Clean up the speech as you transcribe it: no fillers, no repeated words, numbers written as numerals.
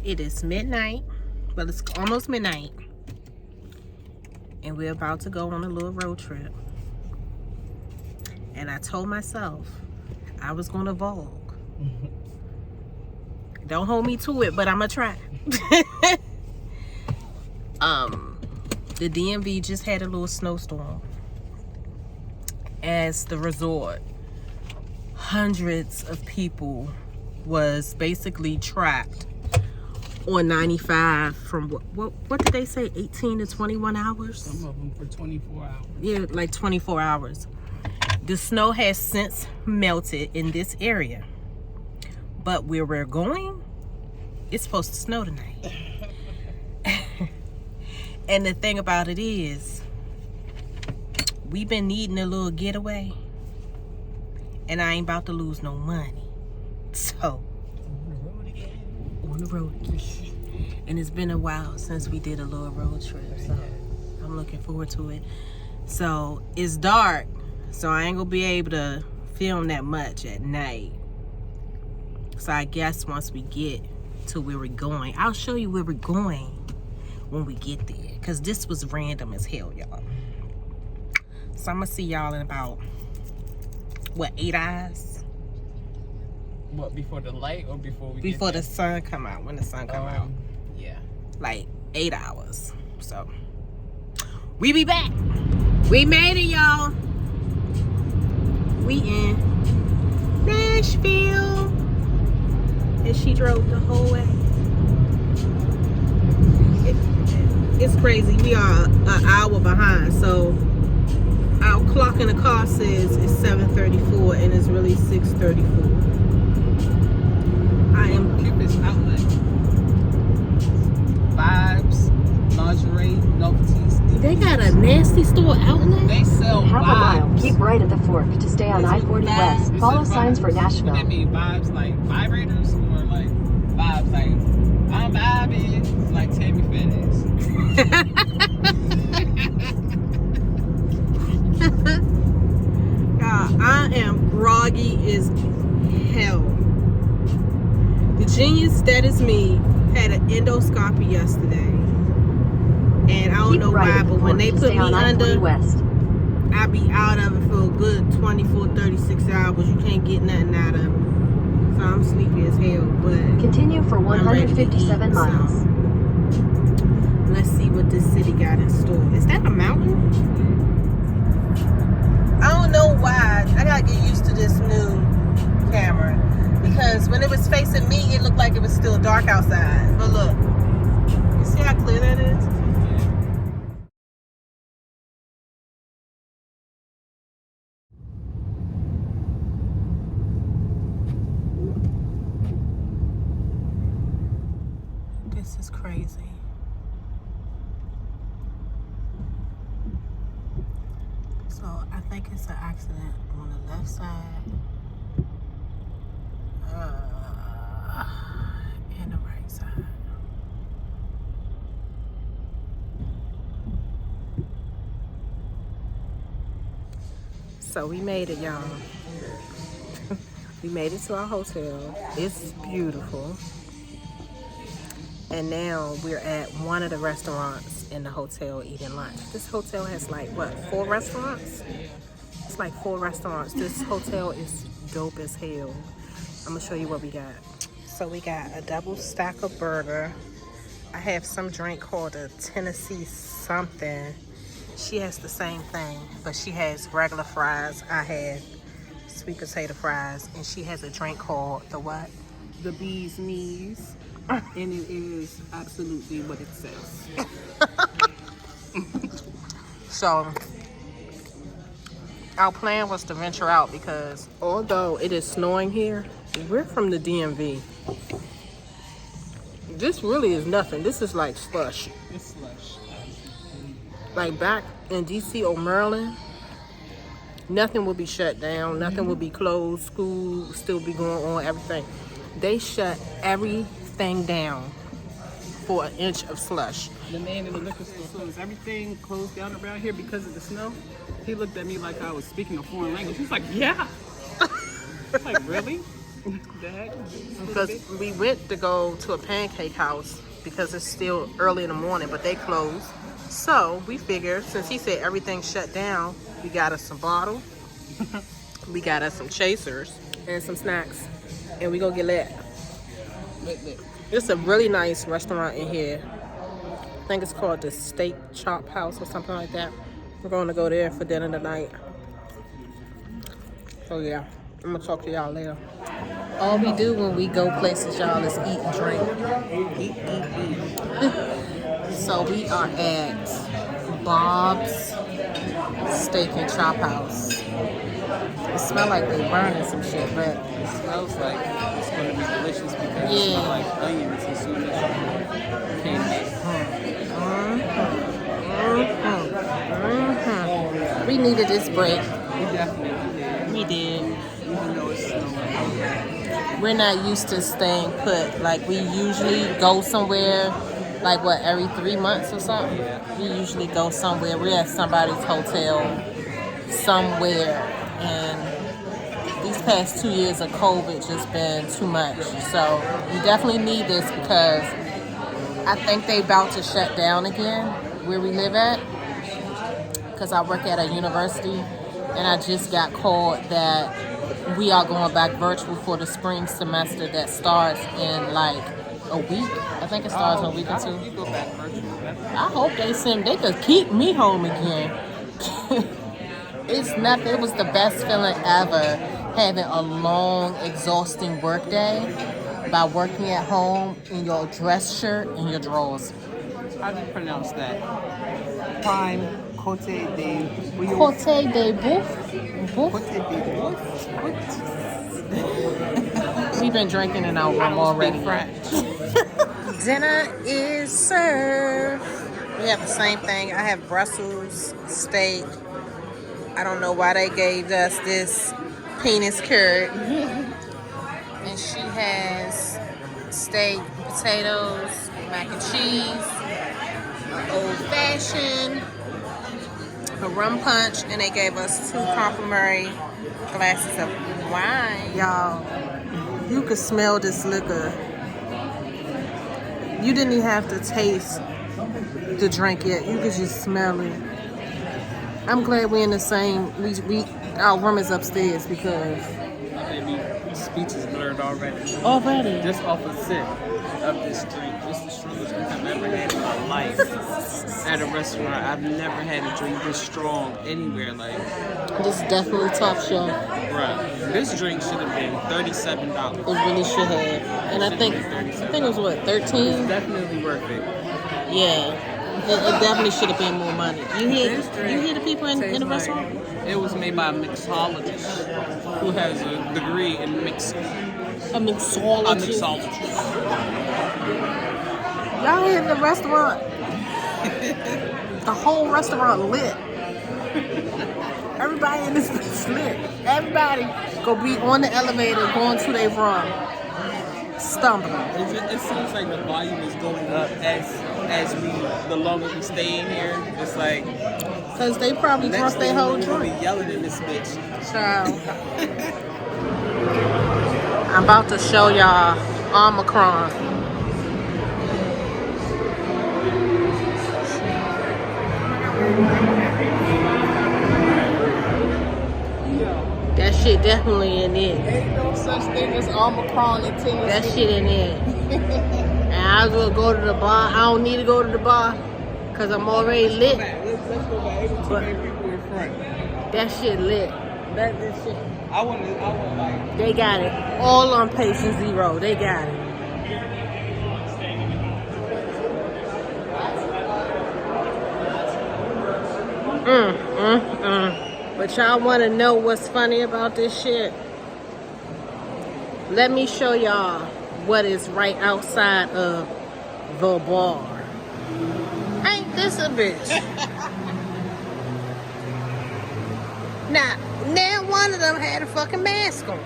It is midnight. Well, it's almost midnight. And we're about to go on a little road trip. And I told myself I was going to vlog. Don't hold me to it, but I'm going to try. The DMV just had a little snowstorm. As the resort, hundreds of people was basically trapped on 95 from what did they say, 18 to 21 hours? Some of them for 24 hours. Yeah, like 24 hours. The snow has since melted in this area, but where we're going, it's supposed to snow tonight. And the thing about it is, we've been needing a little getaway, and I ain't about to lose no money. So, on the road again. And it's been a while since we did a little road trip, so I'm looking forward to it. So, it's dark, so I ain't gonna be able to film that much at night. So I guess once we get to where we're going, I'll show you where we're going when we get there, because this was random as hell, y'all. So I'm gonna see y'all in about, what, 8 hours? What, before the light or before we Before get the sun come out, when the sun come out. Yeah. Like 8 hours. So we be back. We made it, y'all. We in Nashville. And she drove the whole way. It's crazy. We are an hour behind. So our clock in the car says it's 7:34 and it's really 6:34. I am Cupid's Outlet. Vibes, lingerie, novelties. They got a nasty store outlet. They sell Half a mile. vibes. Keep right at the fork to stay on I-40 West. Is Follow it signs for vibes? Nashville. Would that mean vibes like vibrators or like vibes like I'm vibing like Tammy Fitness? I am groggy as hell. The genius that is me had an endoscopy yesterday, and I don't Keep know right why, at the but when fork they to put stay me on I-40 under, West. I be out of it for a good 24, 36 hours. You can't get nothing out of it. So I'm sleepy as hell, but Continue for I'm ready to 157 eat, miles. so let's see what this city got in store. Is that a mountain? I don't know why. I gotta get used to this new camera, because when it was facing me, it looked like it was still dark outside. But look, you see how clear that is? This is crazy. So I think it's an accident on the left side and the right side. So we made it, y'all. We made it to our hotel. It's beautiful. And now we're at one of the restaurants in the hotel eating lunch. This hotel has like, what, 4 restaurants? It's like 4 restaurants. This hotel is dope as hell. I'm gonna show you what we got. So we got a double stack of burger. I have some drink called a Tennessee something. She has the same thing, but she has regular fries. I have sweet potato fries, and she has a drink called the what? The bee's knees. And it is absolutely what it says. So our plan was to venture out because although it is snowing here, we're from the DMV. This really is nothing. This is like slush. It's slush. Like back in DC or Maryland, nothing will be shut down. Nothing will be closed. School will still be going on, everything. They shut everything down for an inch of slush. The man in the liquor store, so is everything closed down around here because of the snow? He looked at me like I was speaking a foreign language. He's like, yeah. Like, really? Because we went to go to a pancake house because it's still early in the morning, but they closed. So we figured, since he said everything shut down, we got us some bottle, we got us some chasers, and some snacks, and we gonna get lit. It's a really nice restaurant in here. I think it's called the Steak Chop House or something like that. We're going to go there for dinner tonight. So yeah, I'm gonna talk to y'all later. All we do when we go places, y'all, is eat and drink. Eat. So we are at Bob's Steak and Chop House. It smells like they burning some shit, but It smells like it's going to be delicious because it smells like onions as soon as you came in. we needed this break. We definitely did. We did. Even though it's snowing. We're not used to staying put. Like, we usually go somewhere, like, what, every 3 months or something? Yeah. We usually go somewhere. We're at somebody's hotel somewhere. And these past 2 years of COVID just been too much. So we definitely need this because I think they about to shut down again where we live at. Because I work at a university and I just got called that we are going back virtual for the spring semester that starts in like a week. I think it starts in a week or two. You go back virtual. I hope they could keep me home again. It's nothing. It was the best feeling ever, having a long, exhausting work day by working at home in your dress shirt and your drawers. How do you pronounce that? Prime Cote de Bouillon. Cote de boeuf. Cote de Bouillon. We've been drinking in our room already. French. Dinner is served. We have the same thing. I have Brussels steak. I don't know why they gave us this penis curd. And she has steak, potatoes, mac and cheese, old fashioned, a rum punch, and they gave us 2 complimentary glasses of wine. Y'all, you could smell this liquor. You didn't even have to taste the drink yet. You could just smell it. I'm glad we're in the same. Our room is upstairs because. Baby, speech is blurred already. Already. Just off a sip of this drink. This is the strongest drink I've ever had in my life. At a restaurant, I've never had a drink this strong anywhere. Like, This is definitely top shelf. bruh, this drink should have been $37. It really should have. And I think it was what, 13? It's definitely worth it. Yeah. It definitely should have been more money. You hear the people in the restaurant? It was made by a mixologist who has a degree in mixing. A mixologist. Y'all here in the restaurant? The whole restaurant lit. Everybody in this bitch lit. Everybody go be on the elevator going to their room. Stumbling. It seems like the volume is going up the longer we stay in here. It's like, Because they probably drunk their whole we're drink. gonna be yelling in this bitch. Child. I'm about to show y'all Omicron. That shit definitely in it. Ain't no such thing as Omicron in Tennessee. That shit in it. And I will go to the bar. I don't need to go to the bar because I'm already lit. Let's go back. Ain't too many people in front. That shit lit. That shit. I want like. They got it. All on patient 0. They got it. But y'all want to know what's funny about this shit? Let me show y'all what is right outside of the bar. Ain't this a bitch? Now one of them had a fucking mask on.